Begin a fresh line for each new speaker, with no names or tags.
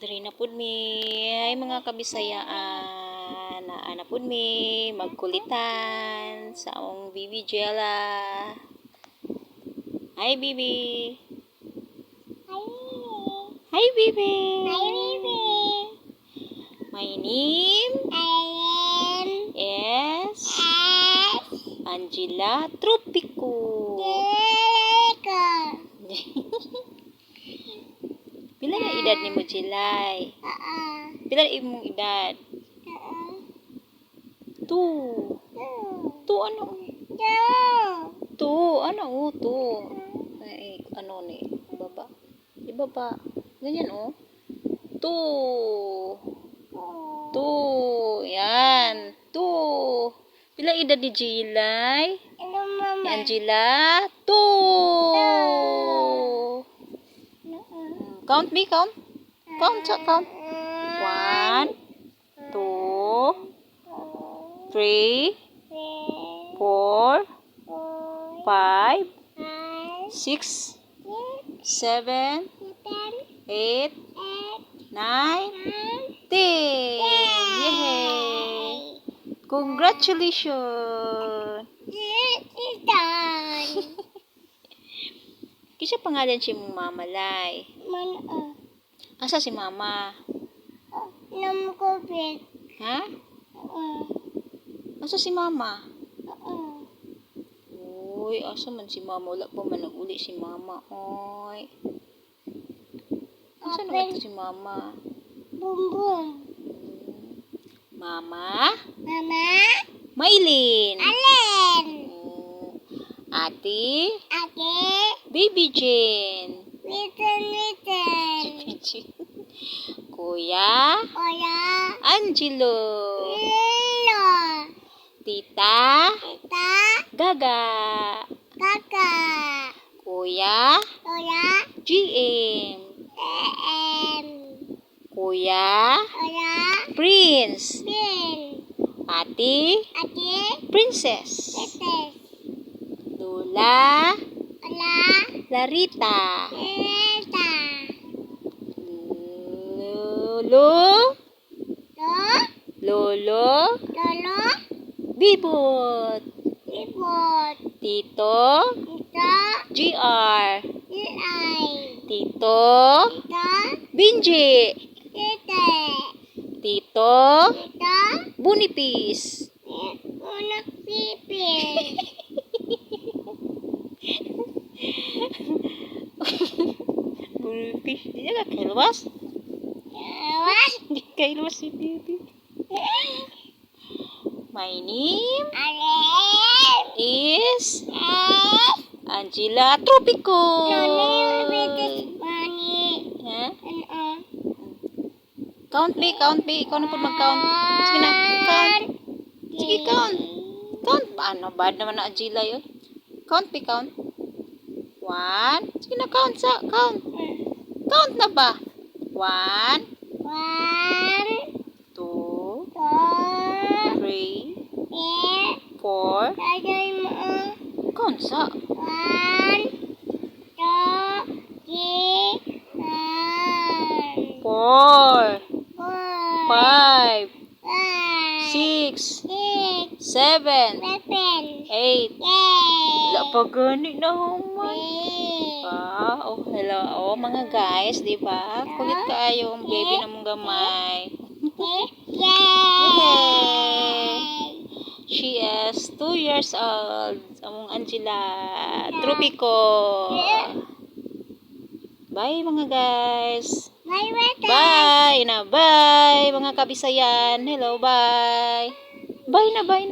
Diri na pud mi, ay mga kabisayaan, naa na pud mi magkulitan sa among Bibi Jella. Hi Bibi. Hi Bibi.
Hi, baby.
My name is Angela Tropico. Pila na edad ni mo, Jilay? Pila na imong edad? 2. 2 ano? 2 ano? 2. Ay, ano ni? Baba. Ibaba. Ganyan oh. 2. 2. Yan. 2. Pila edad ni Jilay? Ni Angela? 2. Count me, count. Count. 1, 2, 3, 4, 5, 6, 7, 8, 9, 10. Yay! Congratulations! Kisa pangalan si mong mama, Lay? Asa si mama? Ha? Asa si mama? Uy, asa man si mama? Wala pa man nag-uli si mama. Oy. Asa naman to si mama? Mama? Maylin. Ate? Baby Jane. Kuya? Angelo. Tita? Gaga. Kuya? GM. Kuya? Prince. Ate? Princess. Lola? Larita. Lolo? Bibot. Tito? GR. Tito? Binji. Tito? Bunipis. Bunipis. Di ka kailwas? Di kailwas si baby. My name is Angela Tropico. Ha? Count me. Ikaw na po mag-count. Sige na, count. Sige, count. Count. Ano, bad naman na Angela yun. Count. 1. Sige na, count. Count na ba? 1, 2, 3, 4. Count sa. 4, 5, 6, 7, 8. Wala pa gani na humay. Oh, hello. Oh, mga guys, di ba? Kulit kaayo ang baby na mong gamay. She is 2 years old. Among Angela Tropico. Bye mga guys. Bye na. Bye mga kabisayan. Hello, bye. Bye na.
Bye.